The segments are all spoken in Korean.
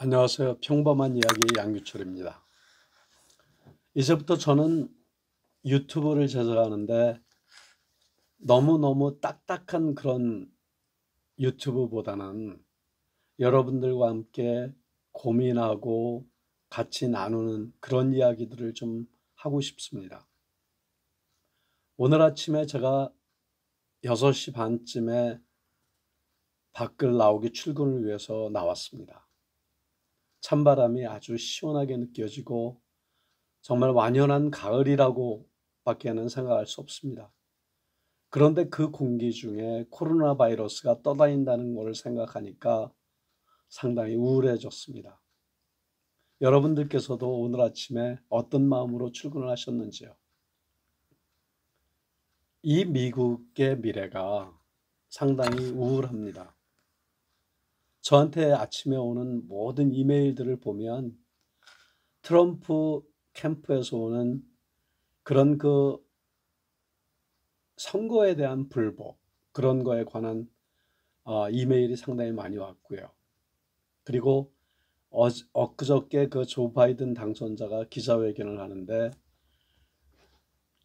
안녕하세요. 평범한 이야기 양규철입니다. 이제부터 저는 유튜브를 제작하는데 너무너무 딱딱한 그런 유튜브보다는 여러분들과 함께 고민하고 같이 나누는 그런 이야기들을 좀 하고 싶습니다. 오늘 아침에 제가 6시 반쯤에 밖을 나오기 출근을 위해서 나왔습니다. 찬바람이 아주 시원하게 느껴지고 정말 완연한 가을이라고 밖에는 생각할 수 없습니다. 그런데 그 공기 중에 코로나 바이러스가 떠다닌다는 것을 생각하니까 상당히 우울해졌습니다. 여러분들께서도 오늘 아침에 어떤 마음으로 출근을 하셨는지요? 이 미국의 미래가 상당히 우울합니다. 저한테 아침에 오는 모든 이메일들을 보면 트럼프 캠프에서 오는 그런 선거에 대한 불복, 그런 거에 관한 이메일이 상당히 많이 왔고요. 그리고 엊그저께 그 조 바이든 당선자가 기자회견을 하는데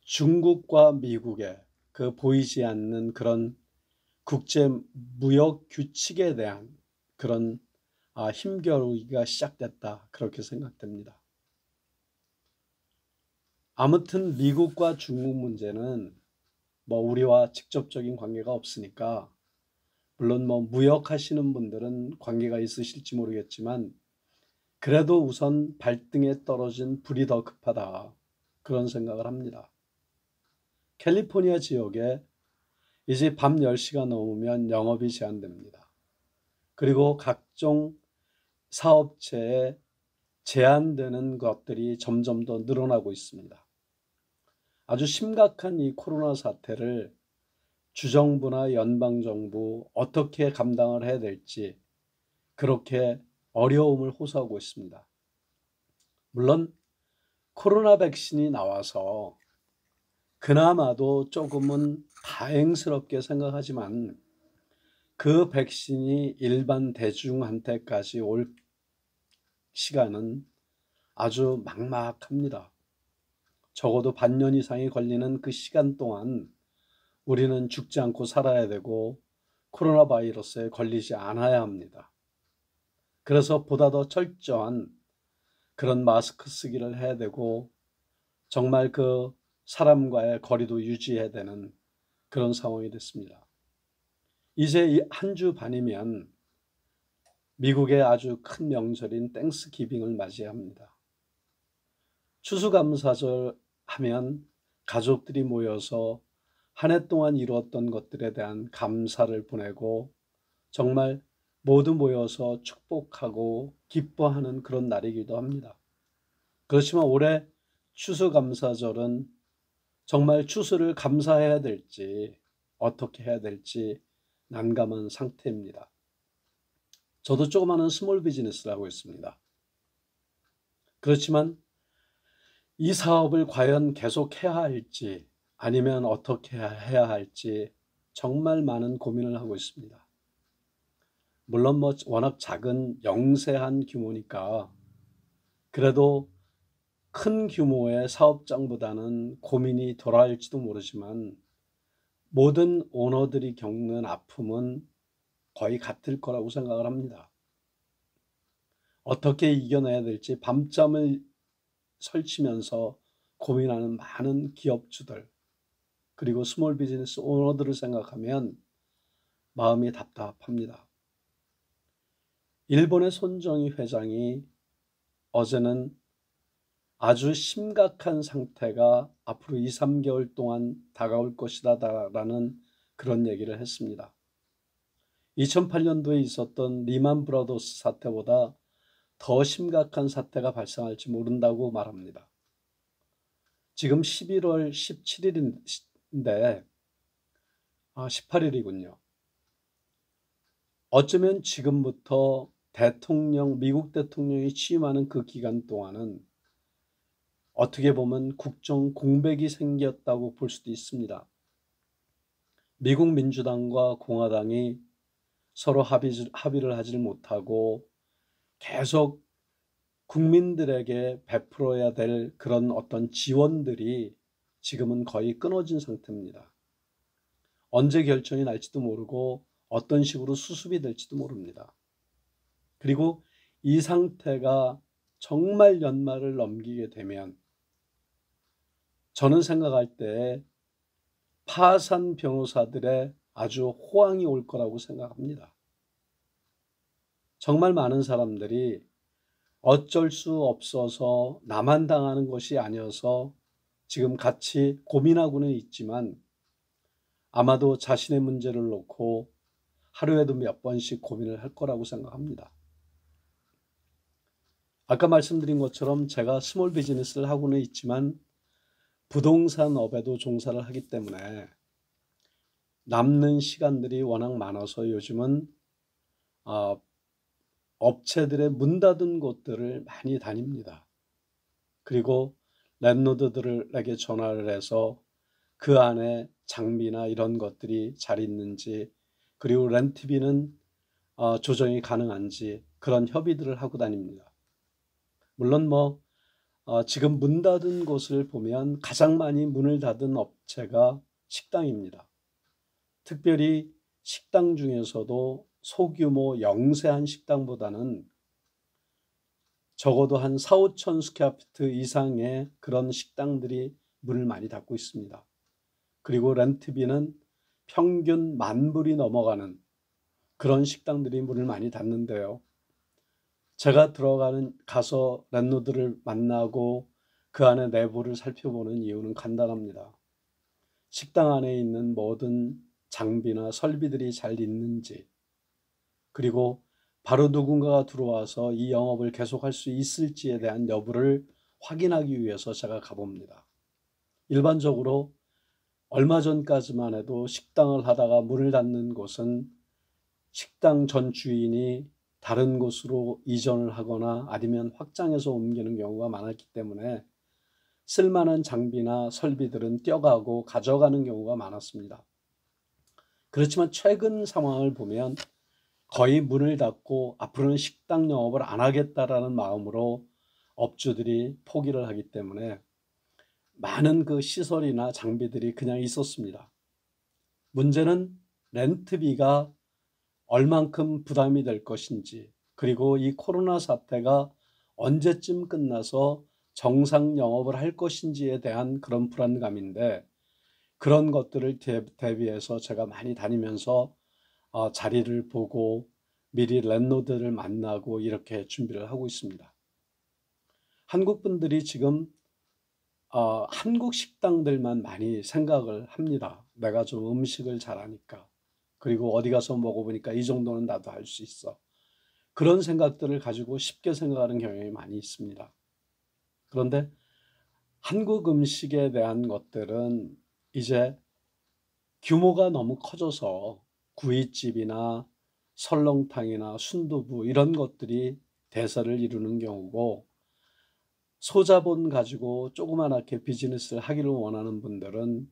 중국과 미국의 그 보이지 않는 그런 국제 무역 규칙에 대한 그런 힘겨루기가 시작됐다, 그렇게 생각됩니다. 아무튼 미국과 중국 문제는 우리와 직접적인 관계가 없으니까, 물론 무역하시는 분들은 관계가 있으실지 모르겠지만 그래도 우선 발등에 떨어진 불이 더 급하다, 그런 생각을 합니다. 캘리포니아 지역에 이제 밤 10시가 넘으면 영업이 제한됩니다. 그리고 각종 사업체에 제한되는 것들이 점점 더 늘어나고 있습니다. 아주 심각한 이 코로나 사태를 주정부나 연방정부 어떻게 감당을 해야 될지 그렇게 어려움을 호소하고 있습니다. 물론 코로나 백신이 나와서 그나마도 조금은 다행스럽게 생각하지만 그 백신이 일반 대중한테까지 올 시간은 아주 막막합니다. 적어도 반년 이상이 걸리는 그 시간 동안 우리는 죽지 않고 살아야 되고 코로나 바이러스에 걸리지 않아야 합니다. 그래서 보다 더 철저한 그런 마스크 쓰기를 해야 되고 정말 그 사람과의 거리도 유지해야 되는 그런 상황이 됐습니다. 이제 한 주 반이면 미국의 아주 큰 명절인 땡스기빙을 맞이합니다. 추수감사절 하면 가족들이 모여서 한 해 동안 이루었던 것들에 대한 감사를 보내고 정말 모두 모여서 축복하고 기뻐하는 그런 날이기도 합니다. 그렇지만 올해 추수감사절은 정말 추수를 감사해야 될지 어떻게 해야 될지 난감한 상태입니다. 저도 조그마한 스몰 비즈니스를 하고 있습니다. 그렇지만 이 사업을 과연 계속해야 할지 아니면 어떻게 해야 할지 정말 많은 고민을 하고 있습니다. 물론 워낙 작은 영세한 규모니까 그래도 큰 규모의 사업장보다는 고민이 덜할지도 모르지만 모든 오너들이 겪는 아픔은 거의 같을 거라고 생각을 합니다. 어떻게 이겨내야 될지 밤잠을 설치면서 고민하는 많은 기업주들 그리고 스몰 비즈니스 오너들을 생각하면 마음이 답답합니다. 일본의 손정희 회장이 어제는 아주 심각한 상태가 앞으로 2, 3개월 동안 다가올 것이다라는 그런 얘기를 했습니다. 2008년도에 있었던 리만 브라더스 사태보다 더 심각한 사태가 발생할지 모른다고 말합니다. 지금 11월 17일인데 18일이군요. 어쩌면 지금부터 미국 대통령이 취임하는 그 기간 동안은 어떻게 보면 국정 공백이 생겼다고 볼 수도 있습니다. 미국 민주당과 공화당이 서로 합의를 하지 못하고 계속 국민들에게 베풀어야 될 그런 어떤 지원들이 지금은 거의 끊어진 상태입니다. 언제 결정이 날지도 모르고 어떤 식으로 수습이 될지도 모릅니다. 그리고 이 상태가 정말 연말을 넘기게 되면 저는 생각할 때 파산 변호사들의 아주 호황이 올 거라고 생각합니다. 정말 많은 사람들이 어쩔 수 없어서 나만 당하는 것이 아니어서 지금 같이 고민하고는 있지만 아마도 자신의 문제를 놓고 하루에도 몇 번씩 고민을 할 거라고 생각합니다. 아까 말씀드린 것처럼 제가 스몰 비즈니스를 하고는 있지만 부동산 업에도 종사를 하기 때문에 남는 시간들이 워낙 많아서 요즘은 업체들의 문 닫은 곳들을 많이 다닙니다. 그리고 랜로드들에게 전화를 해서 그 안에 장비나 이런 것들이 잘 있는지, 그리고 렌트비는 조정이 가능한지 그런 협의들을 하고 다닙니다. 물론 지금 문 닫은 곳을 보면 가장 많이 문을 닫은 업체가 식당입니다. 특별히 식당 중에서도 소규모 영세한 식당보다는 적어도 한 4, 5천 스퀘어피트 이상의 그런 식당들이 문을 많이 닫고 있습니다. 그리고 렌트비는 평균 10,000불이 넘어가는 그런 식당들이 문을 많이 닫는데요. 제가 가서 랜로드를 만나고 그 안에 내부를 살펴보는 이유는 간단합니다. 식당 안에 있는 모든 장비나 설비들이 잘 있는지, 그리고 바로 누군가가 들어와서 이 영업을 계속할 수 있을지에 대한 여부를 확인하기 위해서 제가 가봅니다. 일반적으로 얼마 전까지만 해도 식당을 하다가 문을 닫는 곳은 식당 전 주인이 다른 곳으로 이전을 하거나 아니면 확장해서 옮기는 경우가 많았기 때문에 쓸만한 장비나 설비들은 떼어가고 가져가는 경우가 많았습니다. 그렇지만 최근 상황을 보면 거의 문을 닫고 앞으로는 식당 영업을 안 하겠다라는 마음으로 업주들이 포기를 하기 때문에 많은 그 시설이나 장비들이 그냥 있었습니다. 문제는 렌트비가 얼만큼 부담이 될 것인지, 그리고 이 코로나 사태가 언제쯤 끝나서 정상 영업을 할 것인지에 대한 그런 불안감인데, 그런 것들을 대비해서 제가 많이 다니면서 자리를 보고 미리 랜로드를 만나고 이렇게 준비를 하고 있습니다. 한국 분들이 지금 한국 식당들만 많이 생각을 합니다. 내가 좀 음식을 잘하니까. 그리고 어디 가서 먹어보니까 이 정도는 나도 할 수 있어. 그런 생각들을 가지고 쉽게 생각하는 경향이 많이 있습니다. 그런데 한국 음식에 대한 것들은 이제 규모가 너무 커져서 구이집이나 설렁탕이나 순두부 이런 것들이 대세를 이루는 경우고, 소자본 가지고 조그맣게 비즈니스를 하기를 원하는 분들은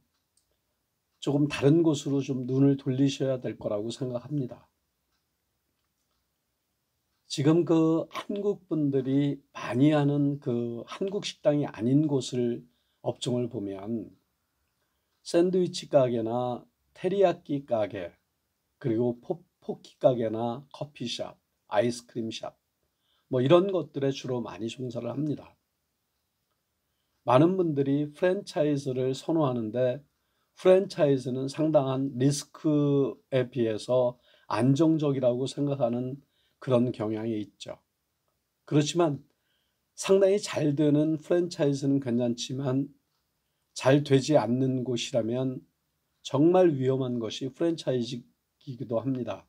조금 다른 곳으로 좀 눈을 돌리셔야 될 거라고 생각합니다. 지금 그 한국 분들이 많이 하는 그 한국 식당이 아닌 곳을 업종을 보면 샌드위치 가게나 테리야끼 가게, 그리고 포키 가게나 커피숍, 아이스크림 샵, 이런 것들에 주로 많이 종사를 합니다. 많은 분들이 프랜차이즈를 선호하는데 프랜차이즈는 상당한 리스크에 비해서 안정적이라고 생각하는 그런 경향이 있죠. 그렇지만 상당히 잘 되는 프랜차이즈는 괜찮지만 잘 되지 않는 곳이라면 정말 위험한 것이 프랜차이즈이기도 합니다.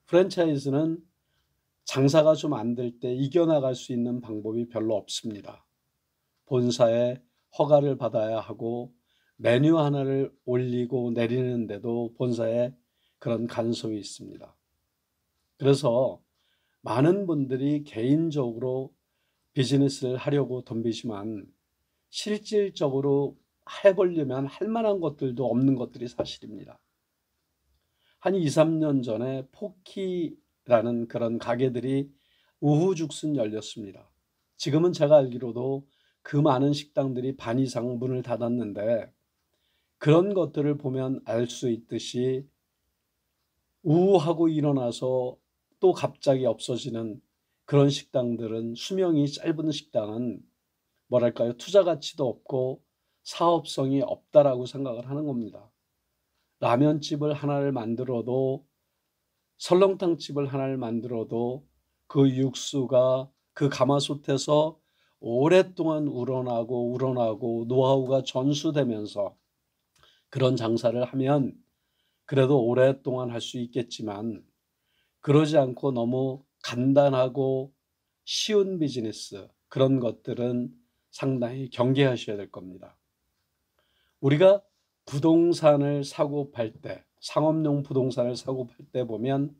프랜차이즈는 장사가 좀 안 될 때 이겨나갈 수 있는 방법이 별로 없습니다. 본사에 허가를 받아야 하고 메뉴 하나를 올리고 내리는데도 본사에 그런 간섭이 있습니다. 그래서 많은 분들이 개인적으로 비즈니스를 하려고 덤비지만 실질적으로 해보려면 할 만한 것들도 없는 것들이 사실입니다. 한 2, 3년 전에 포키라는 그런 가게들이 우후죽순 열렸습니다. 지금은 제가 알기로도 그 많은 식당들이 반 이상 문을 닫았는데, 그런 것들을 보면 알 수 있듯이 우하고 일어나서 또 갑자기 없어지는 그런 식당들은, 수명이 짧은 식당은 뭐랄까요, 투자 가치도 없고 사업성이 없다라고 생각을 하는 겁니다. 라면집을 하나를 만들어도, 설렁탕집을 하나를 만들어도 그 육수가 그 가마솥에서 오랫동안 우러나고 노하우가 전수되면서 그런 장사를 하면 그래도 오랫동안 할 수 있겠지만, 그러지 않고 너무 간단하고 쉬운 비즈니스, 그런 것들은 상당히 경계하셔야 될 겁니다. 우리가 부동산을 사고 팔 때, 상업용 부동산을 사고 팔 때 보면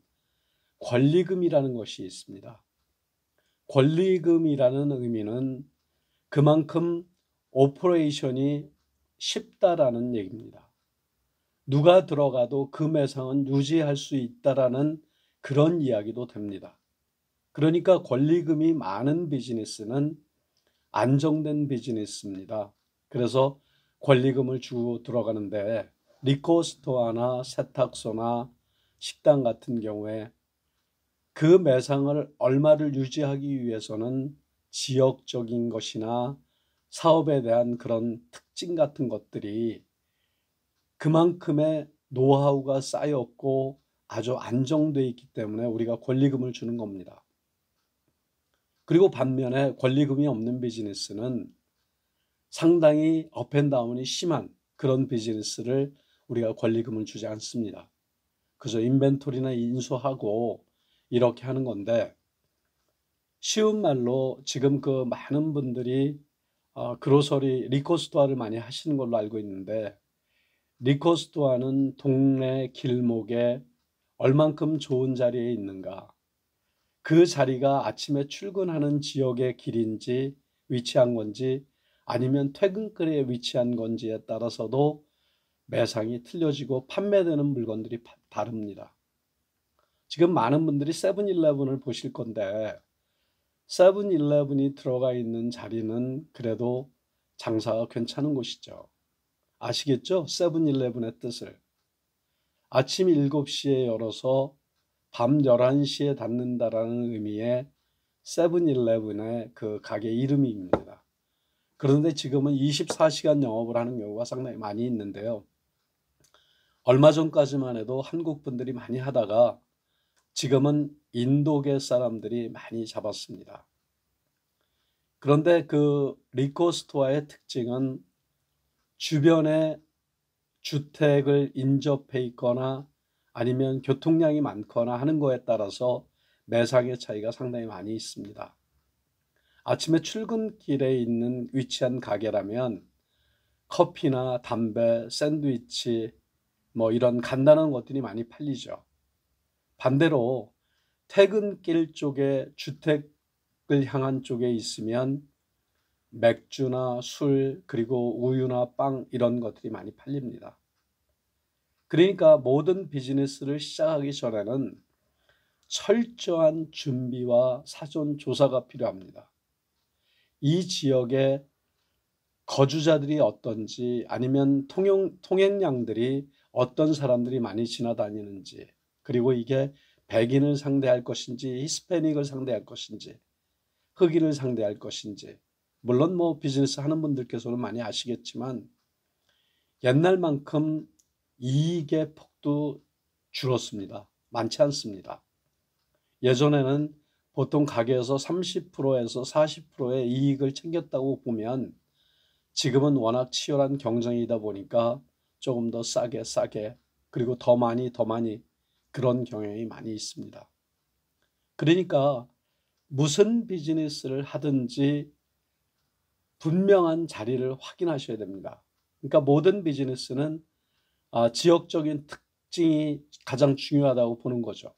권리금이라는 것이 있습니다. 권리금이라는 의미는 그만큼 오퍼레이션이 쉽다라는 얘기입니다. 누가 들어가도 그 매상은 유지할 수 있다라는 그런 이야기도 됩니다. 그러니까 권리금이 많은 비즈니스는 안정된 비즈니스입니다. 그래서 권리금을 주고 들어가는데, 리코스토어나 세탁소나 식당 같은 경우에 그 매상을 얼마를 유지하기 위해서는 지역적인 것이나 사업에 대한 그런 특징 같은 것들이, 그만큼의 노하우가 쌓였고 아주 안정되어 있기 때문에 우리가 권리금을 주는 겁니다. 그리고 반면에 권리금이 없는 비즈니스는 상당히 업앤다운이 심한 그런 비즈니스를 우리가 권리금을 주지 않습니다. 그래서 인벤토리나 인수하고 이렇게 하는 건데, 쉬운 말로 지금 그 많은 분들이 그로서리 리코스토어를 많이 하시는 걸로 알고 있는데, 리코스토어는 동네 길목에 얼만큼 좋은 자리에 있는가, 그 자리가 아침에 출근하는 지역의 길인지 위치한 건지 아니면 퇴근거리에 위치한 건지에 따라서도 매상이 틀려지고 판매되는 물건들이 다릅니다. 지금 많은 분들이 세븐일레븐을 보실 건데, 세븐일레븐이 들어가 있는 자리는 그래도 장사가 괜찮은 곳이죠. 아시겠죠? 세븐일레븐의 뜻을. 아침 7시에 열어서 밤 11시에 닫는다라는 의미의 세븐일레븐의 그 가게 이름입니다. 그런데 지금은 24시간 영업을 하는 경우가 상당히 많이 있는데요. 얼마 전까지만 해도 한국 분들이 많이 하다가 지금은 인도계 사람들이 많이 잡았습니다. 그런데 그 리코스토어의 특징은 주변에 주택을 인접해 있거나 아니면 교통량이 많거나 하는 거에 따라서 매상의 차이가 상당히 많이 있습니다. 아침에 출근길에 있는 위치한 가게라면 커피나 담배, 샌드위치 뭐 이런 간단한 것들이 많이 팔리죠. 반대로 퇴근길 쪽에 주택을 향한 쪽에 있으면 맥주나 술, 그리고 우유나 빵, 이런 것들이 많이 팔립니다. 그러니까 모든 비즈니스를 시작하기 전에는 철저한 준비와 사전 조사가 필요합니다. 이 지역의 거주자들이 어떤지, 아니면 통행량들이 어떤 사람들이 많이 지나다니는지, 그리고 이게 백인을 상대할 것인지 히스패닉을 상대할 것인지 흑인을 상대할 것인지, 물론 뭐 비즈니스 하는 분들께서는 많이 아시겠지만 옛날만큼 이익의 폭도 줄었습니다. 많지 않습니다. 예전에는 보통 가게에서 30%에서 40%의 이익을 챙겼다고 보면, 지금은 워낙 치열한 경쟁이다 보니까 조금 더 싸게 그리고 더 많이 그런 경향이 많이 있습니다. 그러니까 무슨 비즈니스를 하든지 분명한 자리를 확인하셔야 됩니다. 그러니까 모든 비즈니스는 지역적인 특징이 가장 중요하다고 보는 거죠.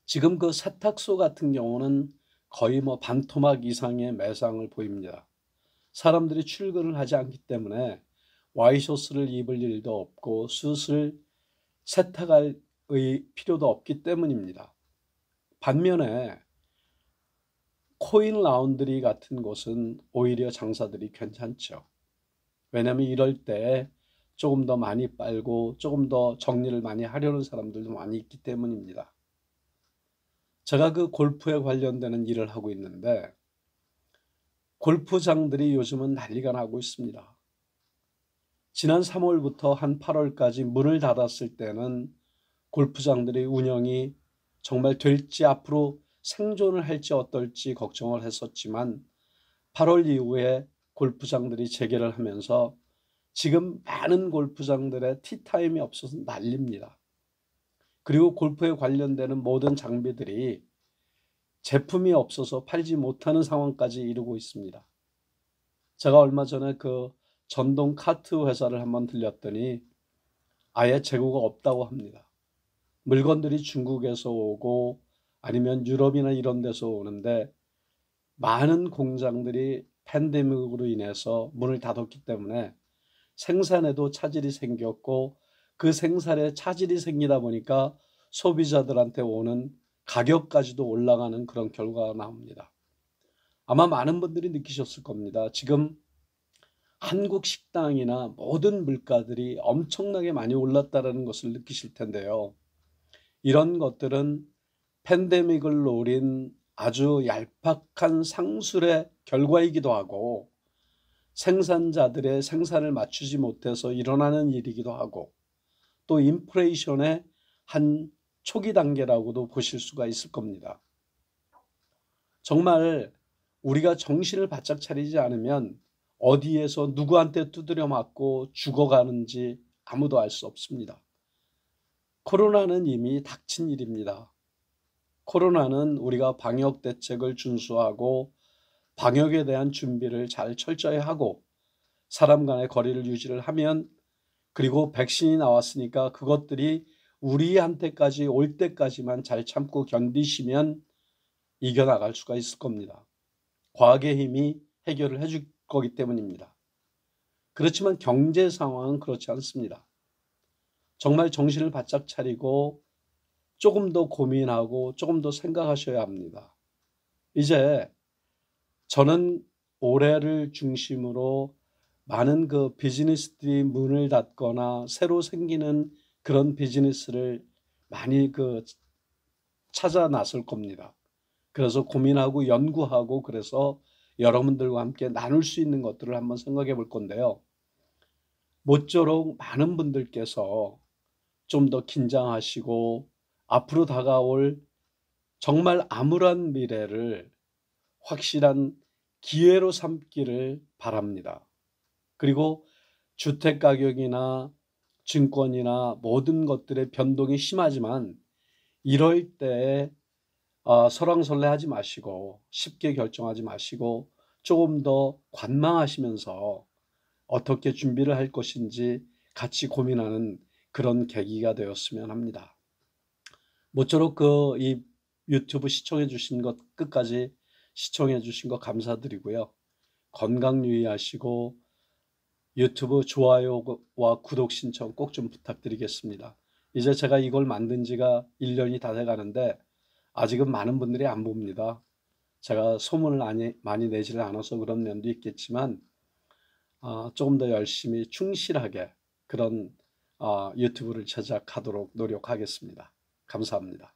지금 그 세탁소 같은 경우는 거의 뭐 반토막 이상의 매상을 보입니다. 사람들이 출근을 하지 않기 때문에 와이셔츠를 입을 일도 없고 숯을 세탁할 필요도 없기 때문입니다. 반면에 코인 라운드리 같은 곳은 오히려 장사들이 괜찮죠. 왜냐하면 이럴 때 조금 더 많이 빨고 조금 더 정리를 많이 하려는 사람들도 많이 있기 때문입니다. 제가 그 골프에 관련되는 일을 하고 있는데 골프장들이 요즘은 난리가 나고 있습니다. 지난 3월부터 한 8월까지 문을 닫았을 때는 골프장들의 운영이 정말 될지 앞으로 생존을 할지 어떨지 걱정을 했었지만 8월 이후에 골프장들이 재개를 하면서 지금 많은 골프장들의 티타임이 없어서 난립니다. 그리고 골프에 관련되는 모든 장비들이 제품이 없어서 팔지 못하는 상황까지 이르고 있습니다. 제가 얼마 전에 그 전동 카트 회사를 한번 들렸더니 아예 재고가 없다고 합니다. 물건들이 중국에서 오고 아니면 유럽이나 이런 데서 오는데 많은 공장들이 팬데믹으로 인해서 문을 닫았기 때문에 생산에도 차질이 생겼고 그 생산에 차질이 생기다 보니까 소비자들한테 오는 가격까지도 올라가는 그런 결과가 나옵니다. 아마 많은 분들이 느끼셨을 겁니다. 지금 한국 식당이나 모든 물가들이 엄청나게 많이 올랐다는 것을 느끼실 텐데요. 이런 것들은 팬데믹을 노린 아주 얄팍한 상술의 결과이기도 하고 생산자들의 생산을 맞추지 못해서 일어나는 일이기도 하고 또 인플레이션의 한 초기 단계라고도 보실 수가 있을 겁니다. 정말 우리가 정신을 바짝 차리지 않으면 어디에서 누구한테 두드려 맞고 죽어가는지 아무도 알 수 없습니다. 코로나는 이미 닥친 일입니다. 코로나는 우리가 방역 대책을 준수하고 방역에 대한 준비를 잘 철저히 하고 사람 간의 거리를 유지를 하면 그리고 백신이 나왔으니까 그것들이 우리한테까지 올 때까지만 잘 참고 견디시면 이겨나갈 수가 있을 겁니다. 과학의 힘이 해결을 해줄 거기 때문입니다. 그렇지만 경제 상황은 그렇지 않습니다. 정말 정신을 바짝 차리고 조금 더 고민하고 조금 더 생각하셔야 합니다. 이제 저는 올해를 중심으로 많은 그 비즈니스들이 문을 닫거나 새로 생기는 그런 비즈니스를 많이 찾아 나설 겁니다. 그래서 고민하고 연구하고 그래서 여러분들과 함께 나눌 수 있는 것들을 한번 생각해 볼 건데요. 모쪼록 많은 분들께서 좀 더 긴장하시고 앞으로 다가올 정말 암울한 미래를 확실한 기회로 삼기를 바랍니다. 그리고 주택 가격이나 증권이나 모든 것들의 변동이 심하지만 이럴 때 설왕설래하지 마시고 쉽게 결정하지 마시고 조금 더 관망하시면서 어떻게 준비를 할 것인지 같이 고민하는 그런 계기가 되었으면 합니다. 모쪼록 이 유튜브 시청해 주신 것 끝까지 시청해 주신 것 감사드리고요. 건강 유의하시고 유튜브 좋아요와 구독 신청 꼭 좀 부탁드리겠습니다. 이제 제가 이걸 만든 지가 1년이 다 돼 가는데 아직은 많은 분들이 안 봅니다. 제가 소문을 많이 내지를 않아서 그런 면도 있겠지만 조금 더 열심히 충실하게 그런 유튜브를 제작하도록 노력하겠습니다. 감사합니다.